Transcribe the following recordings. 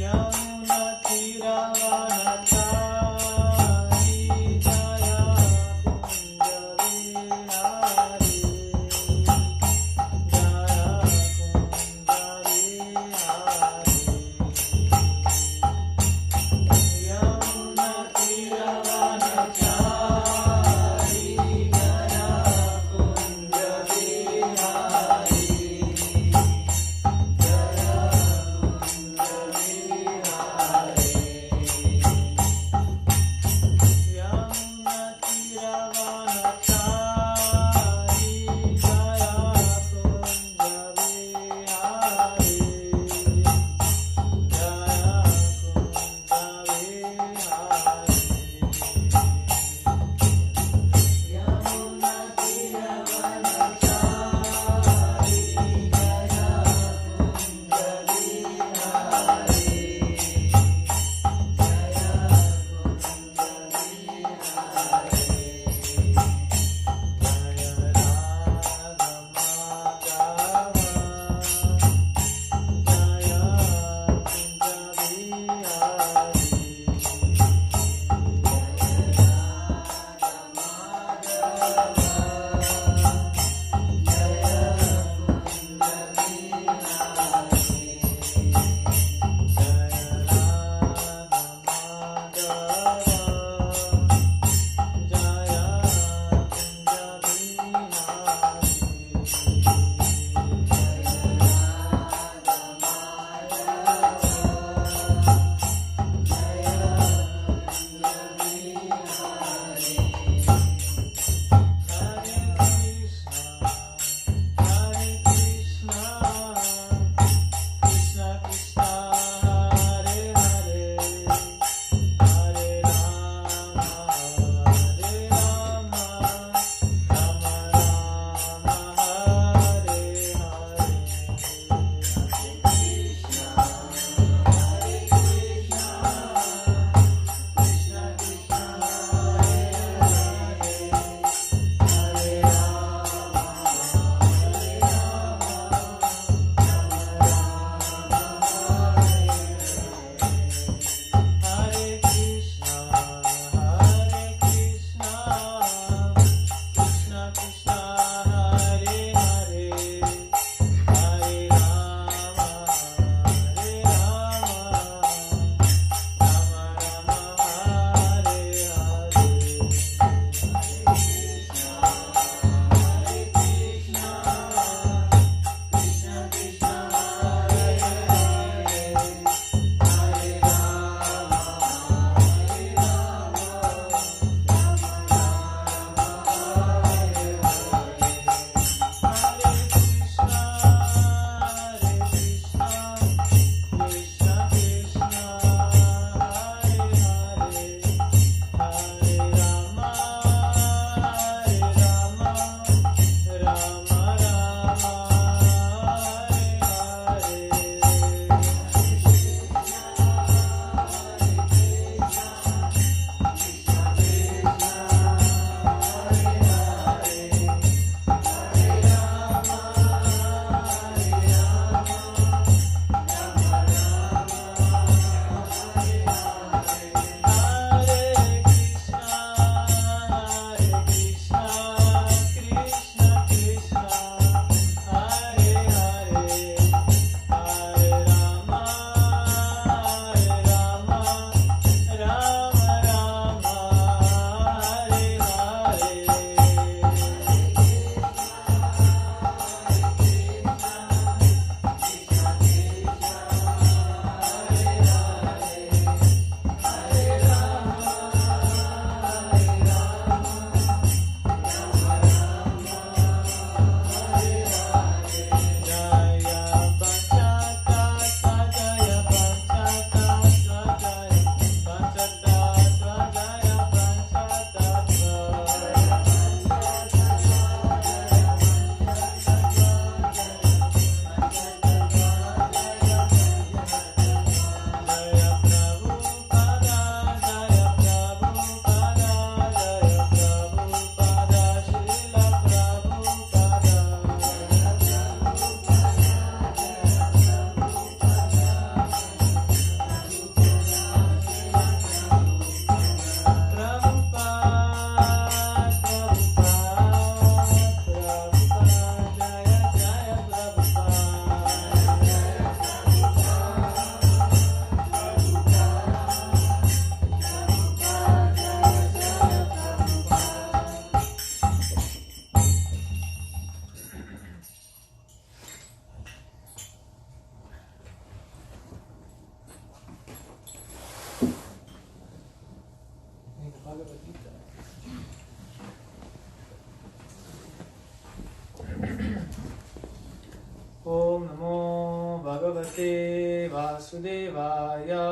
Yamuna Tiravanata Bhagavad Gita. Om Namo Bhagavate Vasudevaya.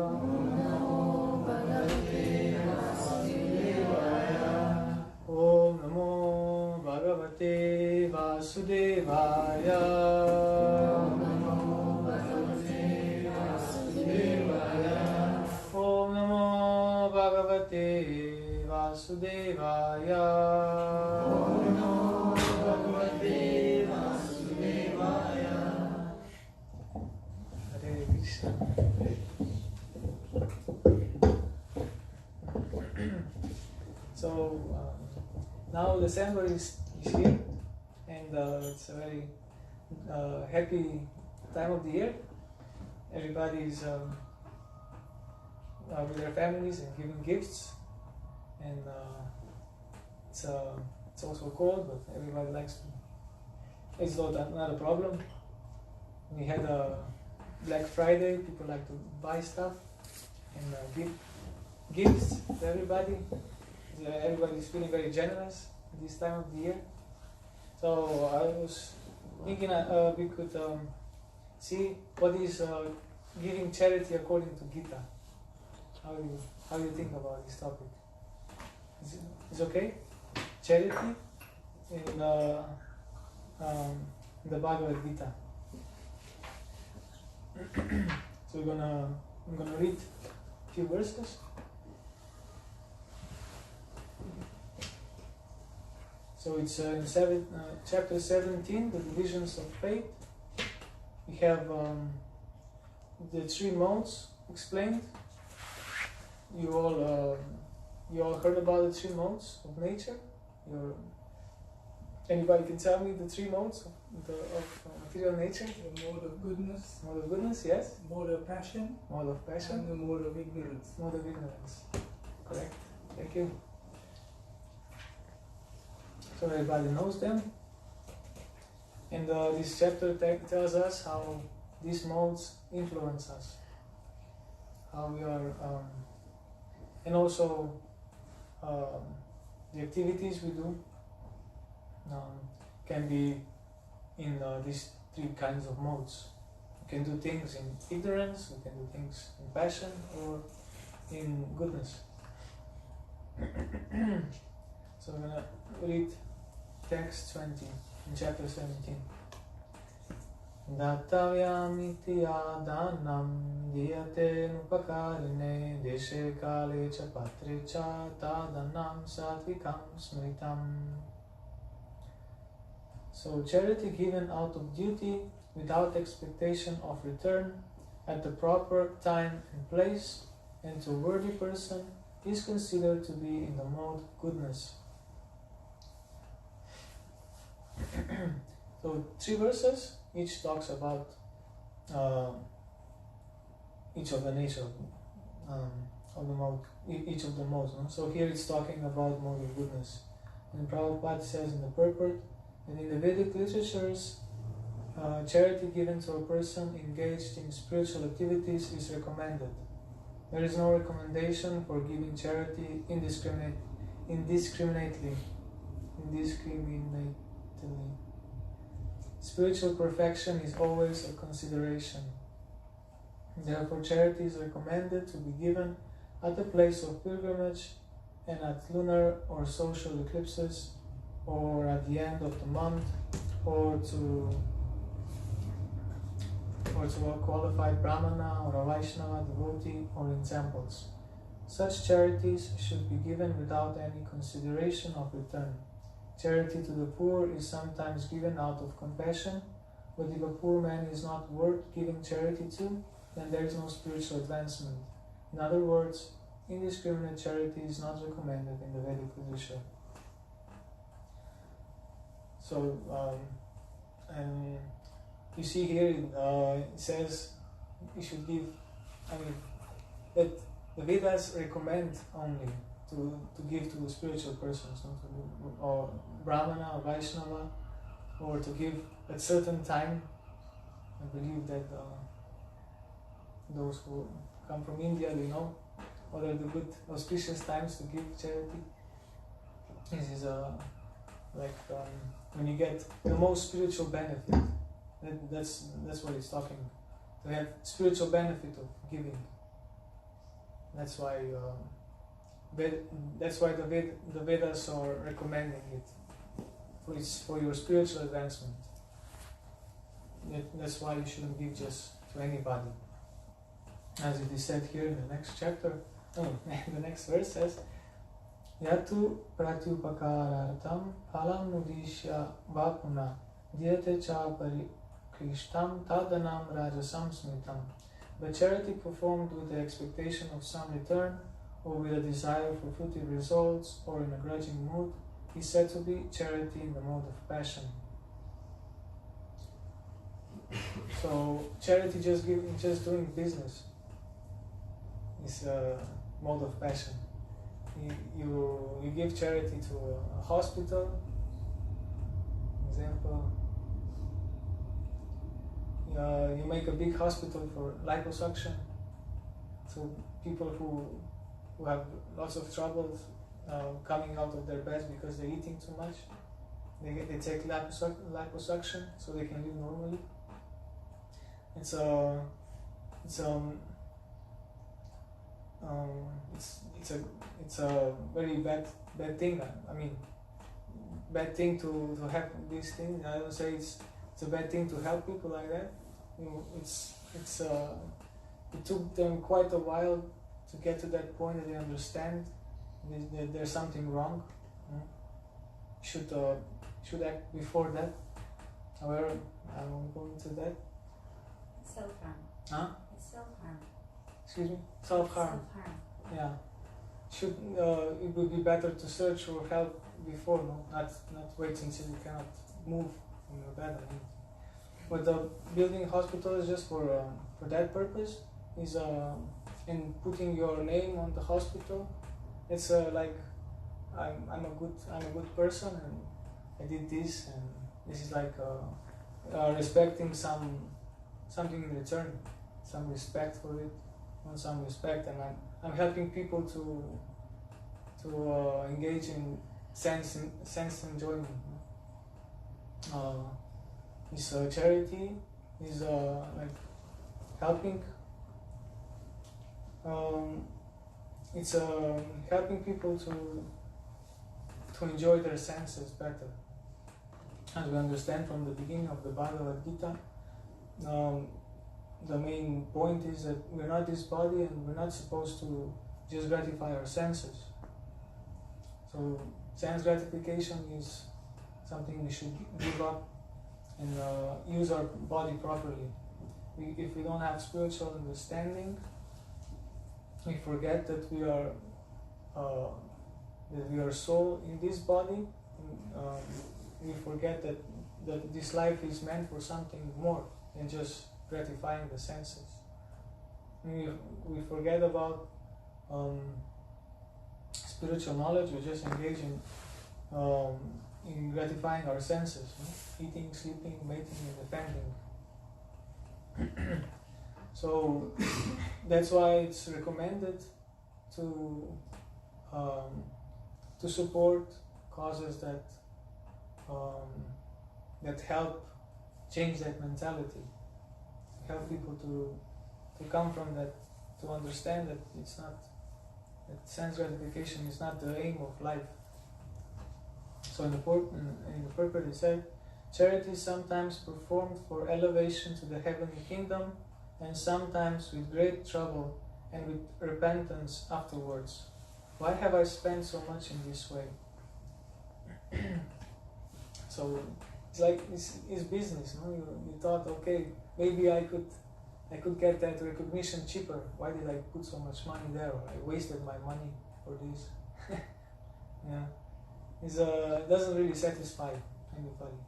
Om Namo Bhagavate Vasudevaya. Om Namo Bhagavate Vasudevaya. Om Namo Bhagavate Vasudevaya. Om Namo Bhagavate Vasudevaya. Om Namo Bhagavate Vasudevaya. Hare Krishna. So now December is here, and it's a very happy time of the year. Everybody is with their families and giving gifts, and it's also cold, but everybody likes to. It's not a problem. We had a Black Friday. People like to buy stuff and give gifts to everybody. Everybody is feeling very generous this time of the year. So I was thinking we could see what is giving charity according to Gita. How do you think about this topic? Is okay? Charity in the Bhagavad Gita. So I'm gonna read a few verses. So it's in chapter 17, the divisions of faith. We have the three modes explained. You all heard about the three modes of nature. Anybody can tell me the three modes of material nature? The mode of goodness. Mode of goodness, yes. Mode of passion. Mode of passion. And the mode of ignorance. Mode of ignorance. Correct. Thank you. So everybody knows them. And this chapter tells us how these modes influence us. How we are, and also the activities we do can be in these three kinds of modes. We can do things in ignorance, we can do things in passion, or in goodness. So I'm going to read text 20 in chapter 17. Dattavyamiti adanam diyate nupakarine deshe kale cha patre cha tadanam satvikam smritam. So charity given out of duty without expectation of return at the proper time and place and to a worthy person is considered to be in the mode goodness. So 3 verses, each talks about each of the nature of the mode, each of the modes. No? So here it's talking about mode of goodness. And Prabhupada says in the purport that in the Vedic literatures, charity given to a person engaged in spiritual activities is recommended. There is no recommendation for giving charity indiscriminately. Spiritual perfection is always a consideration. Therefore, charity is recommended to be given at the place of pilgrimage and at lunar or social eclipses, or at the end of the month, or to a qualified Brahmana or a Vaishnava devotee, or in temples. Such charities should be given without any consideration of return. Charity to the poor is sometimes given out of compassion, but if a poor man is not worth giving charity to, then there is no spiritual advancement. In other words, indiscriminate charity is not recommended in the Vedic literature. So, and you see here, it says you should give, that the Vedas recommend only to give to spiritual persons, or Brahmana or Vaishnava, or to give at certain time. I believe that those who come from India, they know what are the good auspicious times to give charity. This is when you get the most spiritual benefit. That's what it's talking. To have spiritual benefit of giving. That's why the Vedas are recommending it for your spiritual advancement. That's why you shouldn't give just to anybody. As it is said here in the next chapter, the next verse says, Yatu pratyupakarartam phalam mudishya vapuna dhyate cha parikristam tadanam rajasam smitam. But charity performed with the expectation of some return, or with a desire for fruitive results, or in a grudging mood, is said to be charity in the mode of passion. So charity just doing business is a mode of passion. You give charity to a hospital, example. You make a big hospital for liposuction, so people who have lots of troubles coming out of their beds because they're eating too much. They take liposuction so they can live normally. It's a very bad thing. I mean, bad thing to have this thing. I don't say it's a bad thing to help people like that. It took them quite a while to get to that point that they understand that there's something wrong. Should act before that. However, I won't go into that. Self-harm. Huh? It's self-harm. Excuse me? Self-harm. Self-harm. Yeah. It would be better to search for help before, not wait until you cannot move from your bed. But building a hospital is just for that purpose. Is in putting your name on the hospital. It's like I'm a good person and I did this, and this is like respecting something in return, some respect for it, and some respect, and I'm helping people to engage in sense enjoyment. This charity is like helping. It's helping people to enjoy their senses better. As we understand from the beginning of the Bhagavad Gita, the main point is that we're not this body and we're not supposed to just gratify our senses. So sense gratification is something we should give up and use our body properly. If we don't have spiritual understanding, we forget that we are soul in this body. We forget that this life is meant for something more than just gratifying the senses. We forget about spiritual knowledge. We just engage in gratifying our senses, eating, sleeping, mating, and defending. So that's why it's recommended to support causes that help change that mentality, help people to come from that, to understand that that sense gratification is not the aim of life. So in the purport it said, charity is sometimes performed for elevation to the heavenly kingdom, and sometimes with great trouble and with repentance afterwards. Why have I spent so much in this way? So it's like it's business, no? You thought, okay, maybe I could get that recognition cheaper. Why did I put so much money there? Or I wasted my money for this. Yeah, it doesn't really satisfy anybody.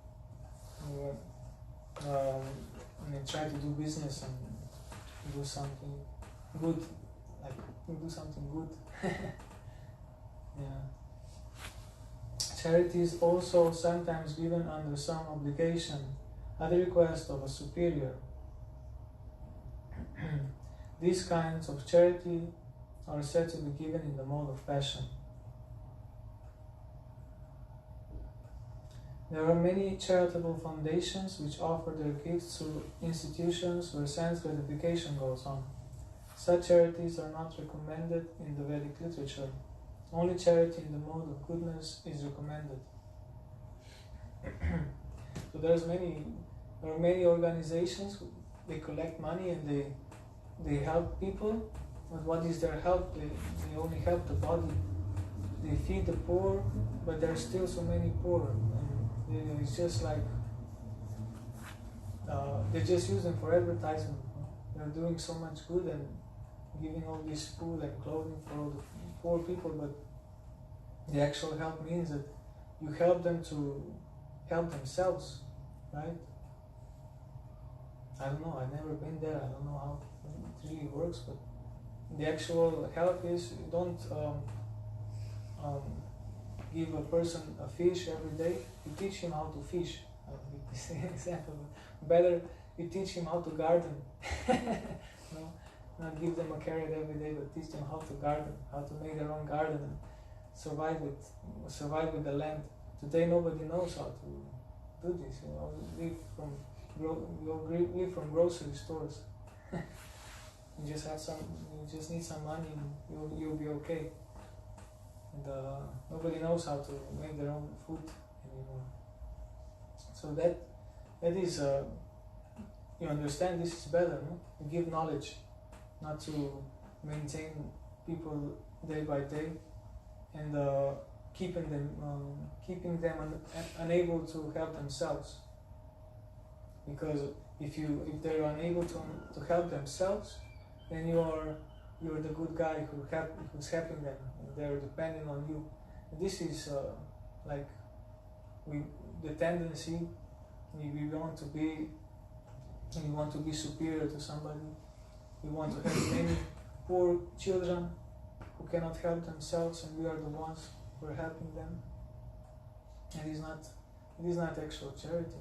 When they try to do business and do something good, like do something good. Yeah. Charity is also sometimes given under some obligation, at the request of a superior. These kinds of charity are said to be given in the mode of passion. There are many charitable foundations which offer their gifts to institutions where sense gratification goes on. Such charities are not recommended in the Vedic literature. Only charity in the mode of goodness is recommended. So there are many organizations. They collect money and they help people. But what is their help? They only help the body. They feed the poor, but there are still so many poor. And it's just like they just use them for advertisement. They're doing so much good and giving all this food and clothing for all the poor people, but the actual help means that you help them to help themselves, right? I don't know, I've never been there, I don't know how it really works, but the actual help is you don't give a person a fish every day, you teach him how to fish. I'll give this example. Better you teach him how to garden. No? Not give them a carrot every day, but teach them how to garden, how to make their own garden and survive with the land. Today nobody knows how to do this. Live from grocery stores. You just need some money and you'll be okay. And nobody knows how to make their own food anymore. So that is you understand this is better, no? You give knowledge, not to maintain people day by day and keeping them unable to help themselves. Because if they're unable to help themselves, then you're the good guy who's helping them, and they're depending on you. And this is the tendency. We want to be superior to somebody. We want to have many poor children who cannot help themselves, and we are the ones who are helping them. And it is not actual charity.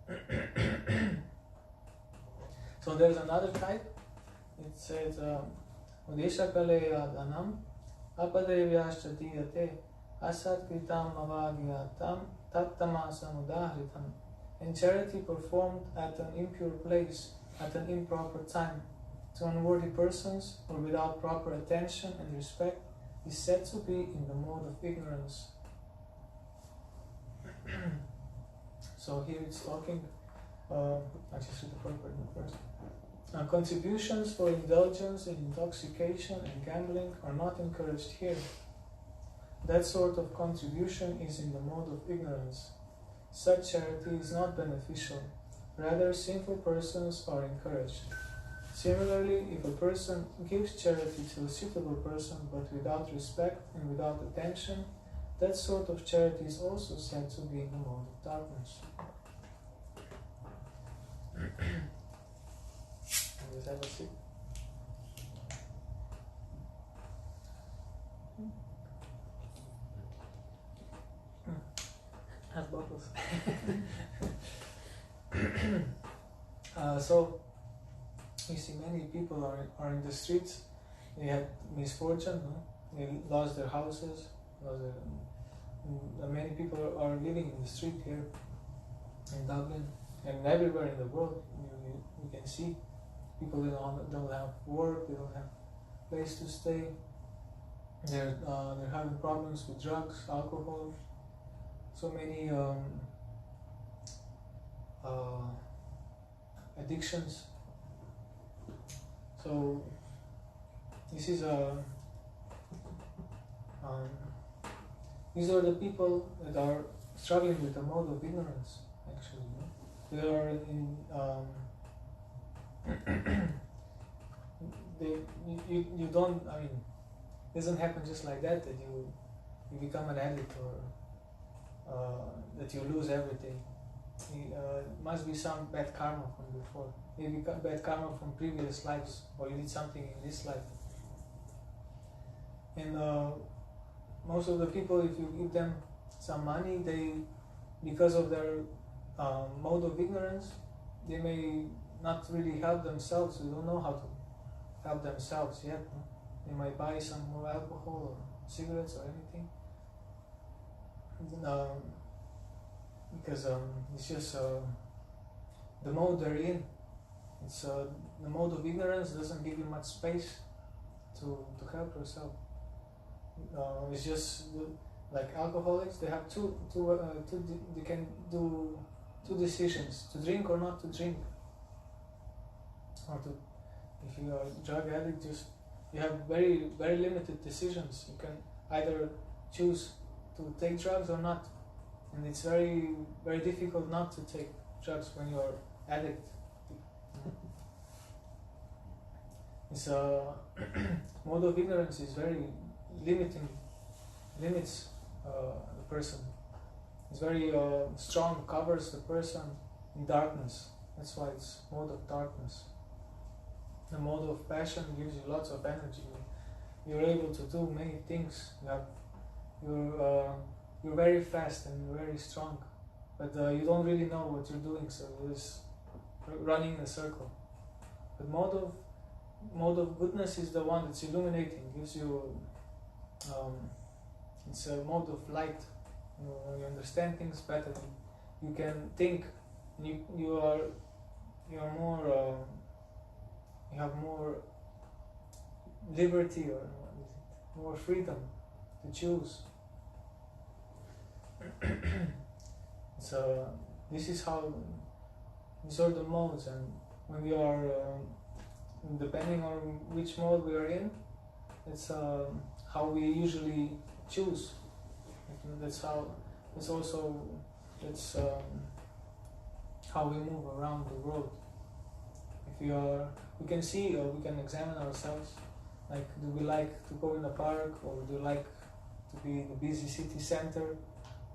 No? So there's another type. It says, Udesha Kaleya Dhanam Apadevyascha Diyate Asat Kritam Avagyatam Tattamasa Mudahritam. And charity performed at an impure place, at an improper time, to unworthy persons or without proper attention and respect, is said to be in the mode of ignorance. So here it's talking, I just read the proper first. Contributions for indulgence in intoxication and gambling are not encouraged here. That sort of contribution is in the mode of ignorance. Such charity is not beneficial. Rather, sinful persons are encouraged. Similarly, if a person gives charity to a suitable person but without respect and without attention, that sort of charity is also said to be in the mode of darkness. Let's have a sip. Have bubbles. So you see many people are in the streets. They had misfortune, no? They lost their houses, many people are living in the street here in Dublin and everywhere in the world. You can see people don't have work, they don't have place to stay. They're having problems with drugs, alcohol, so many addictions. So this is these are the people that are struggling with the mode of ignorance. Actually, no? They are in you don't. I mean, it doesn't happen just like that you become an addict or that you lose everything. It must be some bad karma from before. Maybe bad karma from previous lives, or you did something in this life. And most of the people, if you give them some money, because of their mode of ignorance, they may not really help themselves. They don't know how to help themselves yet. No? they might buy some more alcohol or cigarettes or anything. Because it's just the mode they're in. It's the mode of ignorance doesn't give you much space to help yourself. It's just like alcoholics. They have they can do two decisions: to drink or not to drink. Or to, if you are a drug addict, just you have very very limited decisions. You can either choose to take drugs or not, and it's very very difficult not to take drugs when you're addict. It's mode of ignorance is very limits the person. It's very strong, covers the person in darkness. That's why it's mode of darkness. The mode of passion gives you lots of energy. You're able to do many things. You're very fast and you're very strong, but you don't really know what you're doing, so you're just running in a circle. But mode of goodness is the one that's illuminating, gives you. It's a mode of light. You understand things better. You can think. You are more. You have more liberty, or more freedom to choose. So these are the modes, and when we are depending on which mode we are in, it's how we usually choose. That's how we move around the world. We can see, or we can examine ourselves. Like, do we like to go in the park, or do we like to be in the busy city center,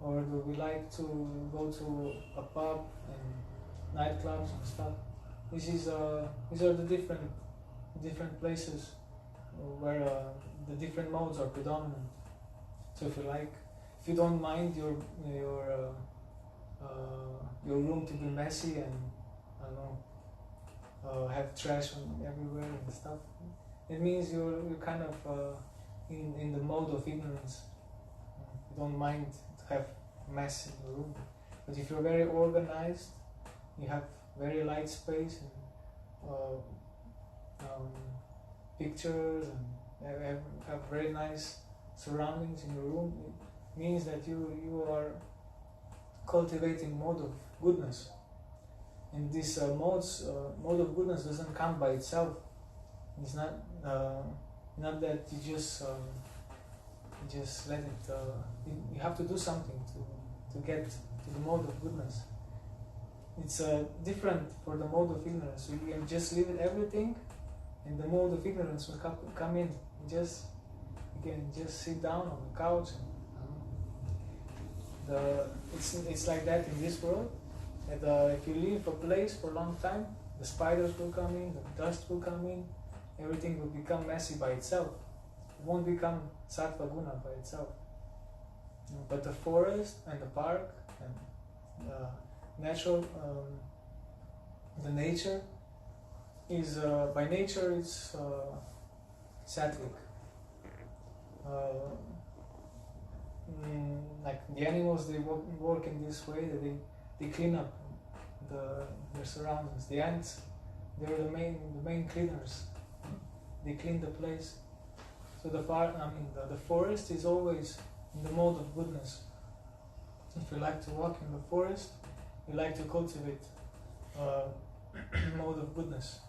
or do we like to go to a pub and nightclubs and stuff? These are the different places where the different modes are predominant. So if you don't mind your room to be messy and I don't know, have trash everywhere and stuff, it means you're kind of in the mode of ignorance. You don't mind to have mess in your room. But if you're very organized, you have very light space and pictures and have very nice surroundings in your room, it means that you are cultivating mode of goodness. And this mode of goodness doesn't come by itself. It's not that you just let it. You have to do something to get to the mode of goodness. It's different for the mode of ignorance. You can just leave everything, and the mode of ignorance will come in. You can just sit down on the couch. And, it's like that in this world. And if you leave a place for a long time, the spiders will come in, the dust will come in, everything will become messy by itself. It won't become sattva guna by itself. But the forest and the park and natural, the nature is by nature it's sattvic. Like the animals, they work in this way that they clean up their surroundings. The ants, they're the main cleaners. They clean the place. So the forest is always in the mode of goodness. If you like to walk in the forest, you like to cultivate mode of goodness.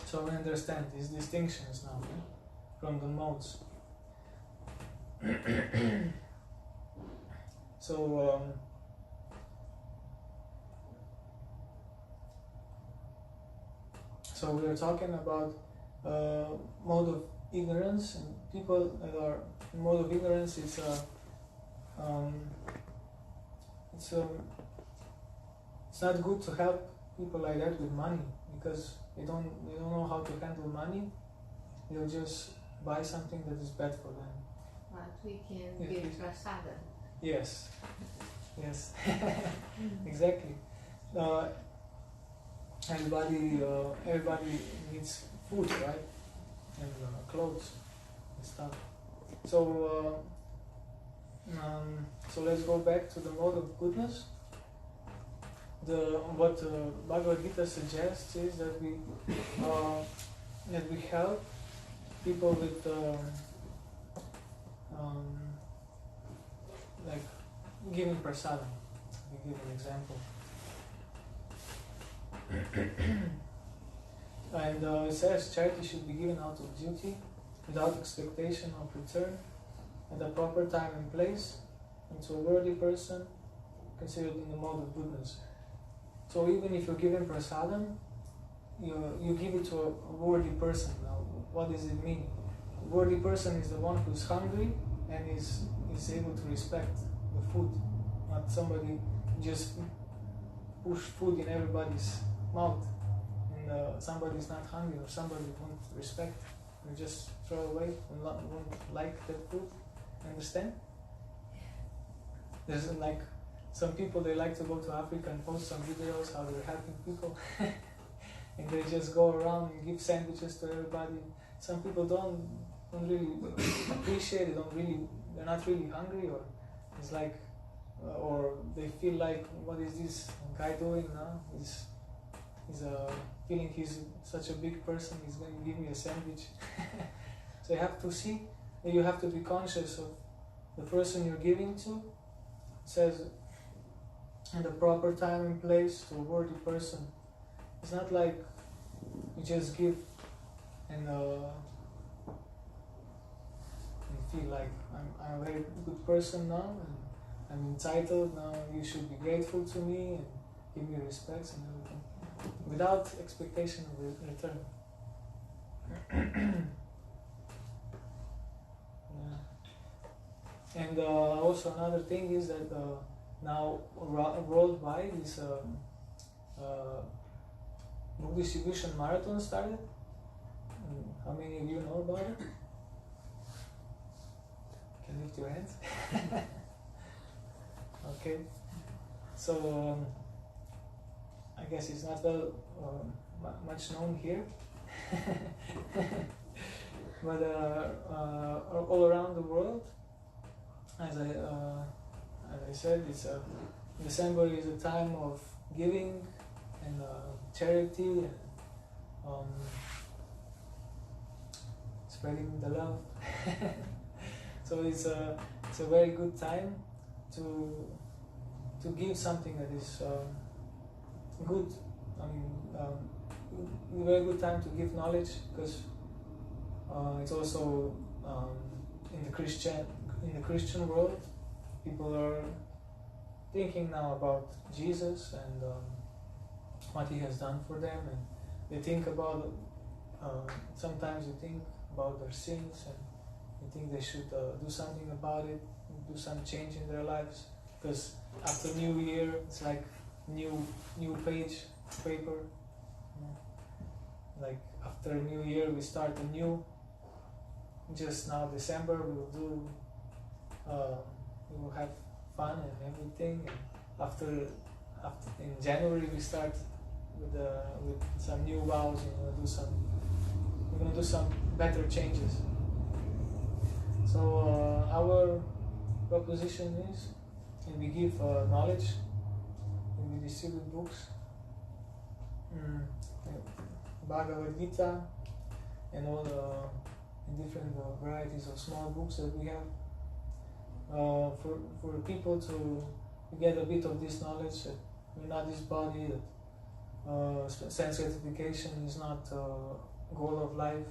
So we understand these distinctions now from the modes. So we are talking about mode of ignorance, and people that are in mode of ignorance. It's not good to help people like that with money, because they don't know how to handle money. They'll just buy something that is bad for them. But we can give prasada. Yes, exactly. Everybody needs food, right? and clothes and stuff. So so let's go back to the mode of goodness. What Bhagavad Gita suggests is that we help people with like giving prasadam. We give an example. And it says charity should be given out of duty, without expectation of return, at the proper time and place, and to a worthy person considered in the mode of goodness. So even if you're given prasadam, you give it to a worthy person. Now, what does it mean? A worthy person is the one who's hungry and is able to respect the food, not somebody just push food in everybody's mouth, and somebody's not hungry or somebody won't respect and just throw away and won't like that food. Understand? There's like some people, they like to go to Africa and post some videos how they're helping people and they just go around and give sandwiches to everybody. Some people don't really appreciate it, they're not really hungry, or it's like or they feel like, what is this guy doing now? He's feeling he's such a big person, he's going to give me a sandwich. So you have to see, you have to be conscious of the person you're giving to. It says, in the proper time and place, to a worthy person. It's not like you just give and feel like I'm a very good person now and I'm entitled now, you should be grateful to me and give me respect and everything, without expectation of return. Yeah. And also another thing is that now worldwide this book distribution marathon started. How many of you know about it? Can you lift your hands? Okay. So I guess it's not well much known here. But all around the world, as I said, it's December is a time of giving and charity and spreading the love. So it's a very good time to give something that is good. I mean, a very good time to give knowledge, because it's also in the Christian world, people are thinking now about Jesus and what he has done for them, and they think about sometimes they think about their sins and they think they should do something about it, do some change in their lives, because after New Year it's like new paper. Like after New Year we start anew. Just now December we will have fun and everything. And after in January we start with some new vows. We're gonna do some better changes. So our proposition is, and we give knowledge, and we distribute books, Bhagavad Gita, and all the different varieties of small books that we have, for people to get a bit of this knowledge that we're not this body, that sense gratification is not goal of life,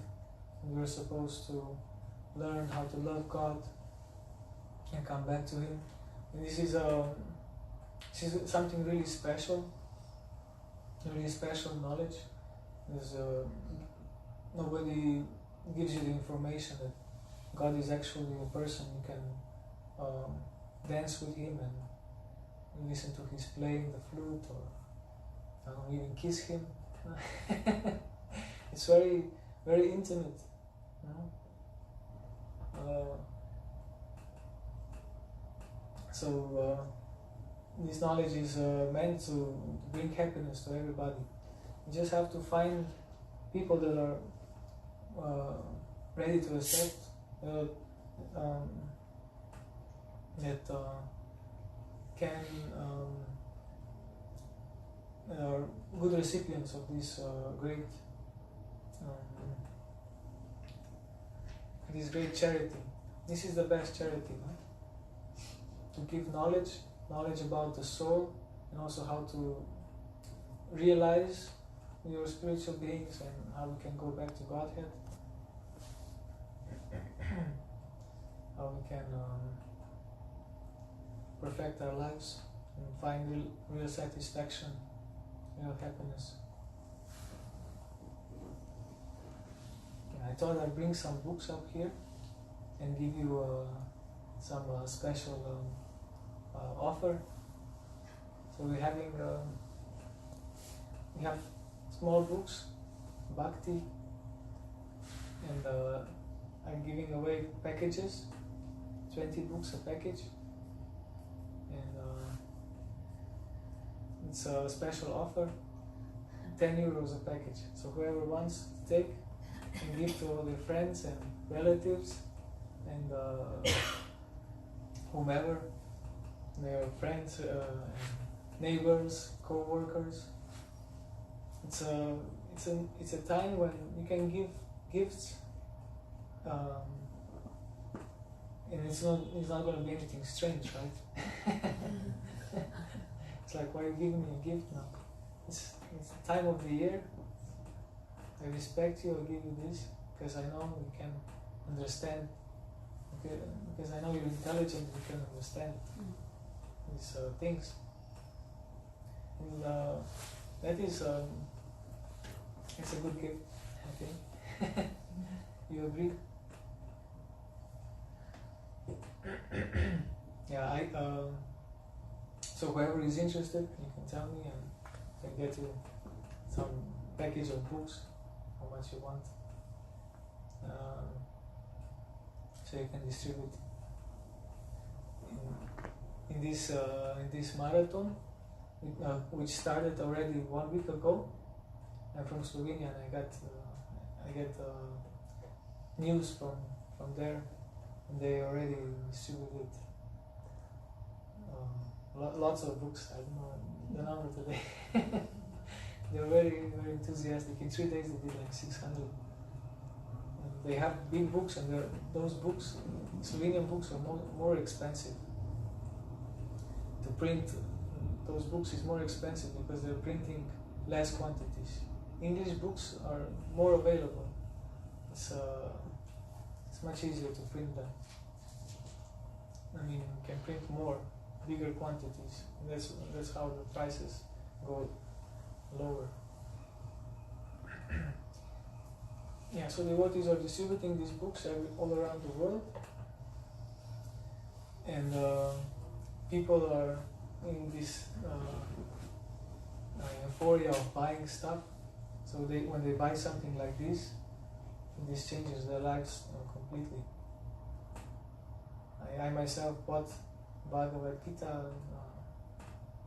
and we're supposed to learn how to love God and come back to Him. And this is something really special knowledge. Because nobody gives you the information that God is actually a person. You can dance with Him and listen to His playing the flute, or even kiss Him. It's very, very intimate. So this knowledge is meant to bring happiness to everybody. You just have to find people that are ready to accept that can are good recipients of this great charity. This is the best charity, no? To give knowledge about the soul, and also how to realize your spiritual beings and how we can go back to Godhead. How we can perfect our lives and find real satisfaction, real happiness. I thought I'd bring some books up here and give you some special offer. So we have small books, bhakti, and I'm giving away packages, 20 books a package, and it's a special offer, 10 euros a package. So whoever wants to take and give to all their friends and relatives and whomever, their friends, neighbors, co-workers. It's a time when you can give gifts, and it's not going to be anything strange, right? It's like, why are you giving me a gift now? It's the time of the year. I respect you. I'll give you this because I know you can understand. Because I know you're intelligent. You can understand these things. And that is it's a good gift, I think. You agree? Yeah, so whoever is interested, you can tell me and I can get you some package of books, how much you want, so you can distribute. In this marathon, which started already 1 week ago. I'm from Slovenia, and I get news from there, and they already distributed lots of books. I don't know the number today. They were very, very enthusiastic. In 3 days they did like 600. And they have big books, and those books, Slovenian books, are more expensive. To print those books is more expensive because they're printing less quantities. English books are more available. It's much easier to print them. I mean, you can print more, bigger quantities. And that's how the prices go lower. Yeah, so devotees are distributing these books all around the world, and people are in this euphoria of buying stuff. So when they buy something like this changes their lives completely. I myself bought Bhagavad Gita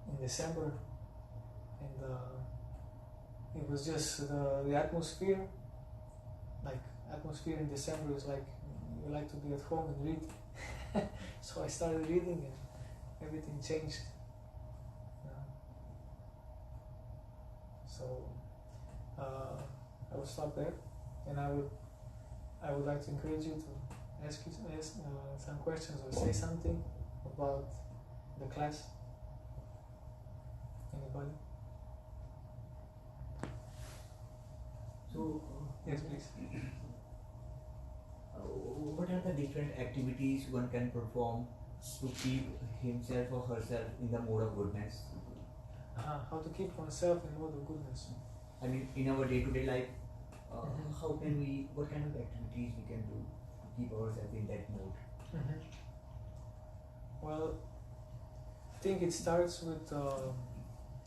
in December, and it was just the atmosphere. Like, atmosphere in December is like you like to be at home and read. So I started reading, and everything changed. So I will stop there, and I would like to encourage you to ask some questions or say something about the class. Anybody? So Yes, please. What are the different activities one can perform to keep himself or herself in the mode of goodness? How to keep oneself in mode of goodness. I mean, in our day-to-day life, how can what kind of activities we can do to keep ourselves in that mode? Well, I think it starts with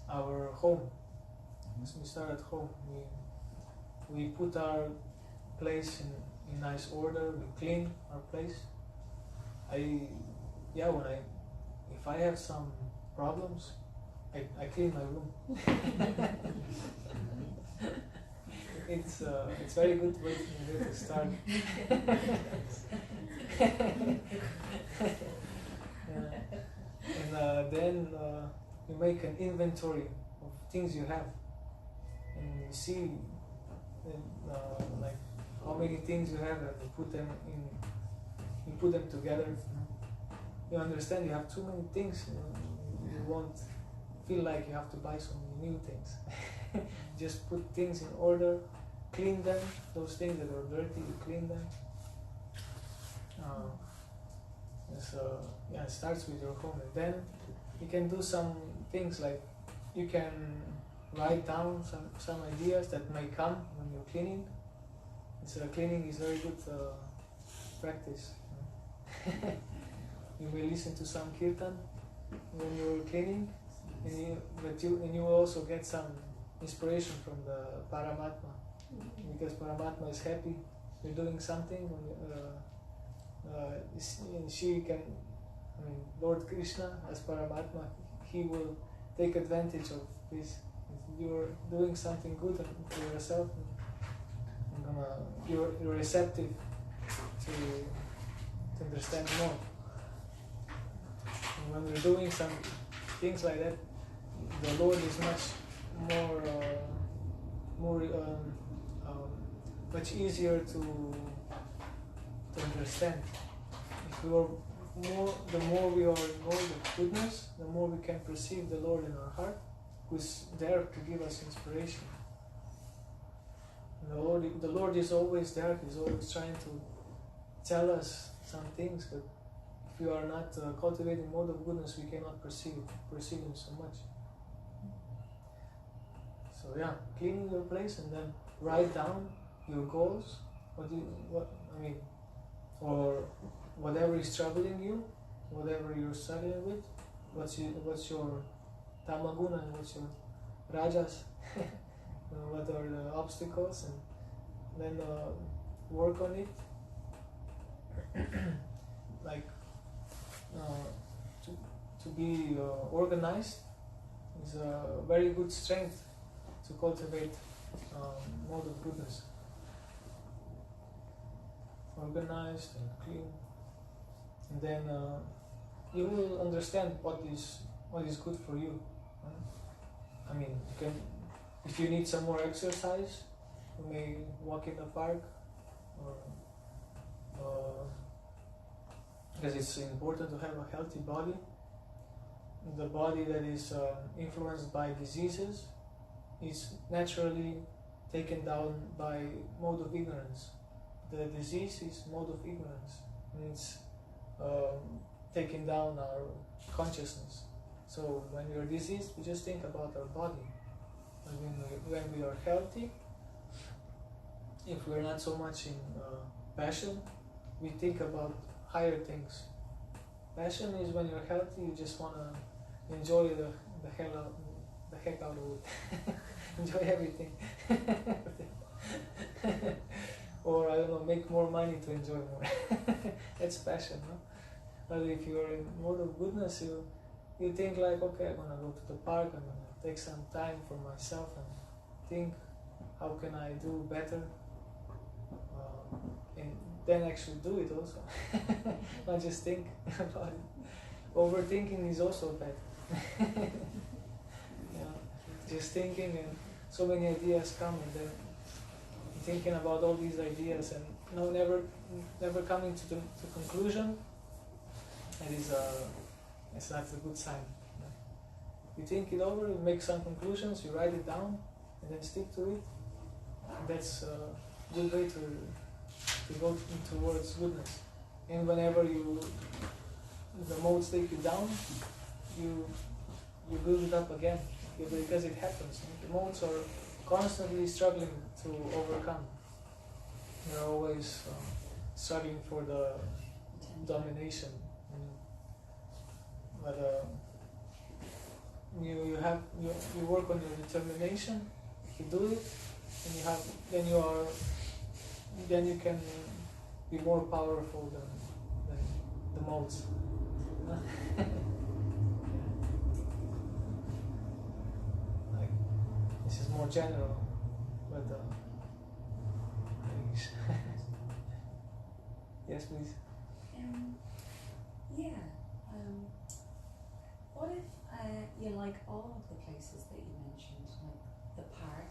our home. So we start at home. We put our place in nice order. We clean our place. If I have some problems, I clean my room. it's very good way to start. Yeah. And then you make an inventory of things you have, and you see like how many things you have, and you put them together. You understand you have too many things. You won't feel like you have to buy so many new things. Just put things in order, clean them. Those things that are dirty, you clean them. It starts with your home, and then you can do some things like you can write down some ideas that may come when you're cleaning. Cleaning is very good practice. You may listen to some Kirtan when you're cleaning, and you will also get some inspiration from the Paramatma, because Paramatma is happy you're doing something. And she can, Lord Krishna as Paramatma, he will take advantage of this. If you're doing something good for yourself, you're receptive to understand more. And when we're doing some things like that, the Lord is much much easier to understand. If we are the more we are involved with goodness, the more we can perceive the Lord in our heart, who's there to give us inspiration. And the Lord is always there. He's always trying to tell us some things, but if we are not cultivating mode of goodness, we cannot perceive Him so much. So cleaning your place, and then write down your goals. Or whatever is troubling you, whatever you're struggling with, what's your tamaguna and what's your rajas, what are the obstacles, and then work on it. Like to be organized is a very good strength to cultivate mode of goodness. Organized and clean, and then you will understand what is good for you. If you need some more exercise, you may walk in the park, or because it's important to have a healthy body. The body that is influenced by diseases is naturally taken down by mode of ignorance. The disease is mode of ignorance, and it's taking down our consciousness. So when we are diseased, we just think about our body. And when we are healthy, if we're not so much in passion, we think about higher things. Passion is when you're healthy, you just want to enjoy the heck out of it. Enjoy everything. Or make more money to enjoy more. That's passion, no? But if you're in mode of goodness, you think like, okay, I'm gonna go to the park, I'm gonna take some time for myself and think, how can I do better? And then actually do it also. Not just think about it. Overthinking is also bad. Just thinking, and so many ideas come, and then thinking about all these ideas and never coming to the conclusion. It's not a good sign. You think it over, you make some conclusions, you write it down, and then stick to it. That's a good way to go towards goodness. And whenever the modes take you down, you build it up again, because it happens. The modes are constantly struggling to overcome. They're always struggling for the domination. But you work on your determination. You do it, and then you can be more powerful than the modes. Like, this is more general, but Yes, please. Yeah. What if you like all of the places that you mentioned, like the park,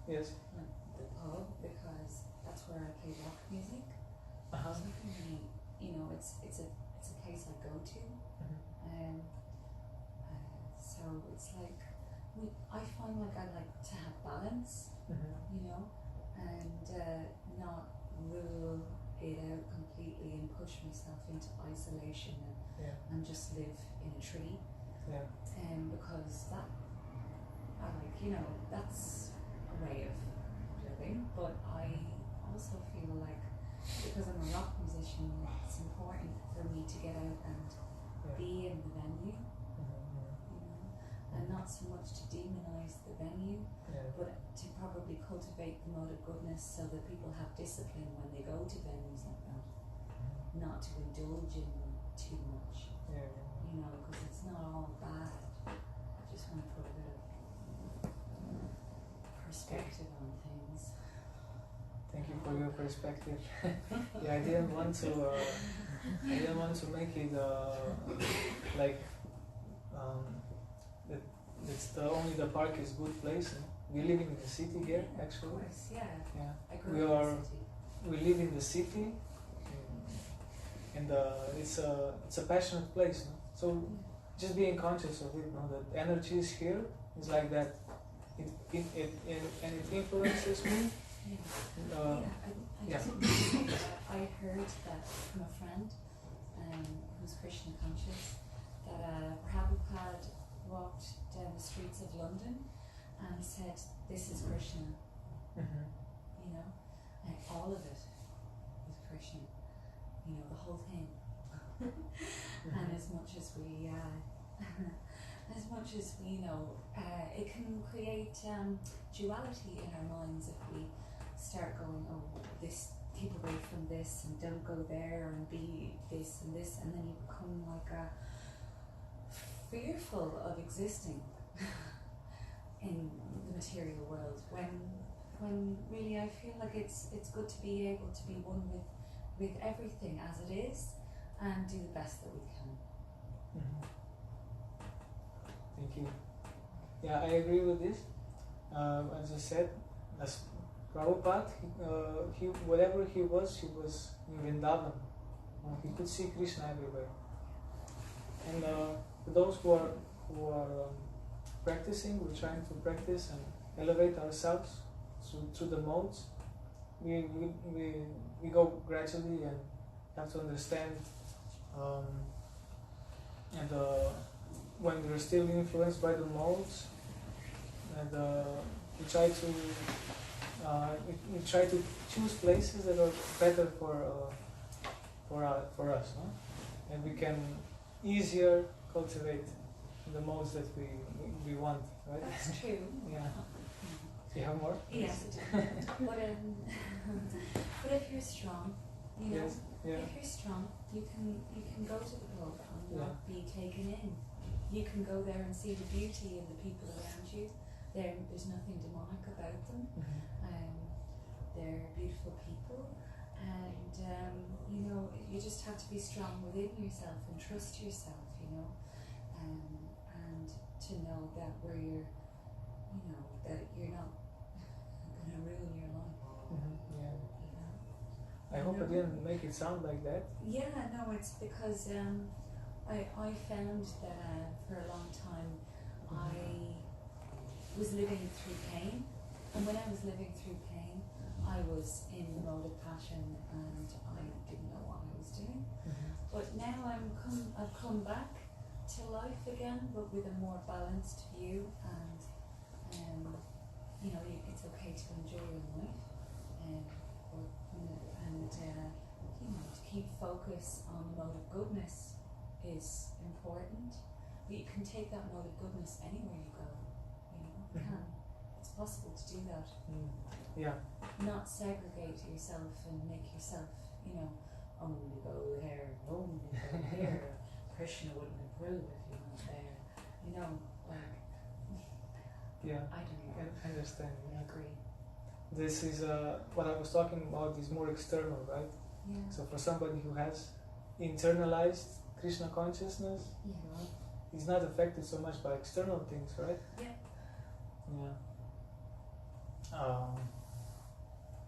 Yes. like the pub, because that's where I play rock music. Uh-huh. So I can really, it's a place I go to. Mhm. So it's like I find like I like to have balance, Mhm. and not rule it out completely and push myself into isolation Yeah. and just live in a tree. Yeah. Because that, that's a way of living. But I also feel like because I'm a rock musician, it's important for me to get out and Yeah. be in the venue, Mhm. and not so much to demonize the venue, Yeah. but to probably cultivate the mode of goodness so that people have discipline when they go to venues like that, not to indulge in them too much, Yeah. because it's not all bad. I just want to put a bit of perspective on things. Thank you for your perspective. Yeah, I didn't want to make it like that. Only the park is good place. We live in the city here, actually. Of course, yeah. Yeah. I grew We up in are. the city. We live in the city, and it's a passionate place. No? So just being conscious of it, that energy is here. It's like that. It influences me. I yeah. I heard that from a friend who's Krishna conscious, that Prabhupada walked down the streets of London and said, "This is Krishna," and all of it is Krishna, the whole thing. And as much as we know, it can create duality in our minds if we start going, oh, this, keep away from this and don't go there and be this, and then you become like fearful of existing in the material world, when really I feel like it's good to be able to be one with everything as it is and do the best that we can. Thank you. Yeah, I agree with this. As I said, as Prabhupada, he whatever he was in Vrindavan. He could see Krishna everywhere. And for those who are practicing, we're trying to practice and elevate ourselves through the modes. We go gradually and have to understand. When we're still influenced by the modes, and we try to choose places that are better for us, no? And we can easier cultivate the modes that we want, right? That's true. Yeah. Do you have more? Yes, but if you're strong, Yes. Yeah. if you're strong, you can go to the pub and not be taken in. You can go there and see the beauty in the people around you. There's nothing demonic about them. They're beautiful people, and you just have to be strong within yourself and trust yourself, and to know that that you're not going to ruin your life. Yeah. I hope I didn't make it sound like that. Yeah, no, it's because I found that for a long time I was living through pain, and when I was living through pain, I was in the mode of passion and I didn't know what I was doing. But now I've come back to life again, but with a more balanced view, and it's okay to enjoy your life, and to keep focus on the mode of goodness is important. But you can take that mode of goodness anywhere you go. You can. It's possible to do that. Yeah. Not segregate yourself and make yourself, only go there, only go here. Krishna wouldn't approve if you went there. Yeah. I don't know. I understand. I agree. This is what I was talking about is more external, right? Yeah. So for somebody who has internalized Krishna consciousness, Yeah. you know, he's not affected so much by external things, right? Yeah. Yeah.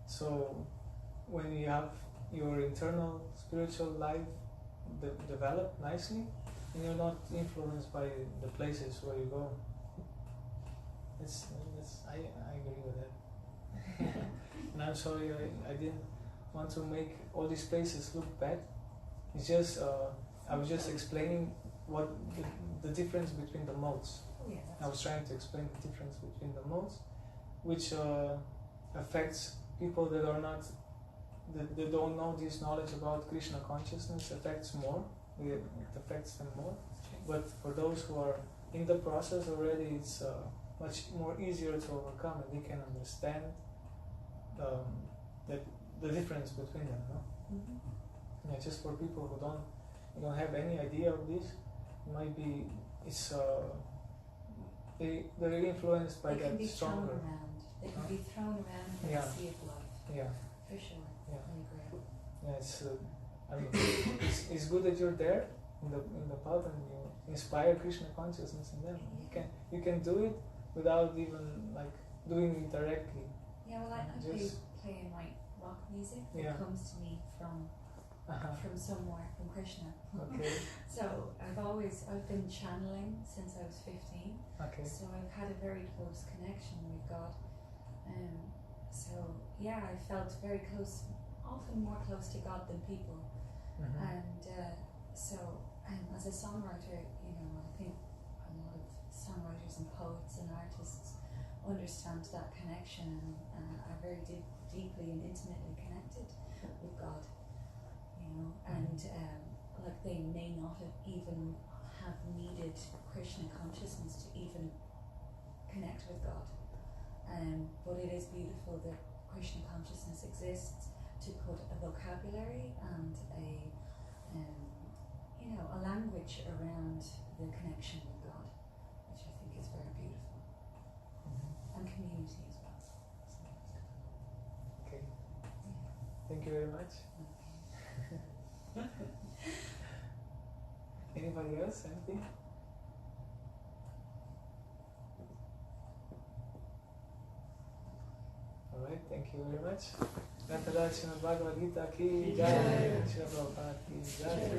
So when you have your internal spiritual life developed nicely, and you're not influenced by the places where you go. I agree with that. And I'm sorry I didn't want to make all these places look bad. It's just I was just explaining what the difference between the modes. Oh, yeah, I was trying to explain the difference between the modes, which affects people that are not, that they don't know this knowledge about Krishna consciousness. Affects more. It affects them more. But for those who are in the process already, it's much more easier to overcome, and they can understand the difference between them. No? Mm-hmm. Yeah, just for people who don't have any idea of this, it might be they're influenced by They can that be stronger. thrown around. They can be thrown around in Yeah. the sea of life. Yeah, For sure. yeah, I agree. yeah. I mean, it's good that you're there in the pub and you inspire Krishna consciousness in them. You can do it without even like doing it directly. Yeah, well, I play and write rock music that Yeah. comes to me from somewhere, from Krishna. Okay. So I've been channeling since I was 15. Okay. So I've had a very close connection with God. So yeah, I felt very close, often more close to God than people. Mm-hmm. And as a songwriter, you know, I think a lot of songwriters and poets and artists understand that connection and are very deeply and intimately connected with God, you know, and like they may not have even have needed Krishna consciousness to even connect with God, but it is beautiful that Krishna consciousness exists to put a vocabulary and a language around the connection with God, which I think is very beautiful, and community as well. Okay. Thank you very much. Anybody else? Anything? Alright, thank you very much. Grantha Srimad Bhagavad Gita ki jai, Srila Prabhupada ki jai.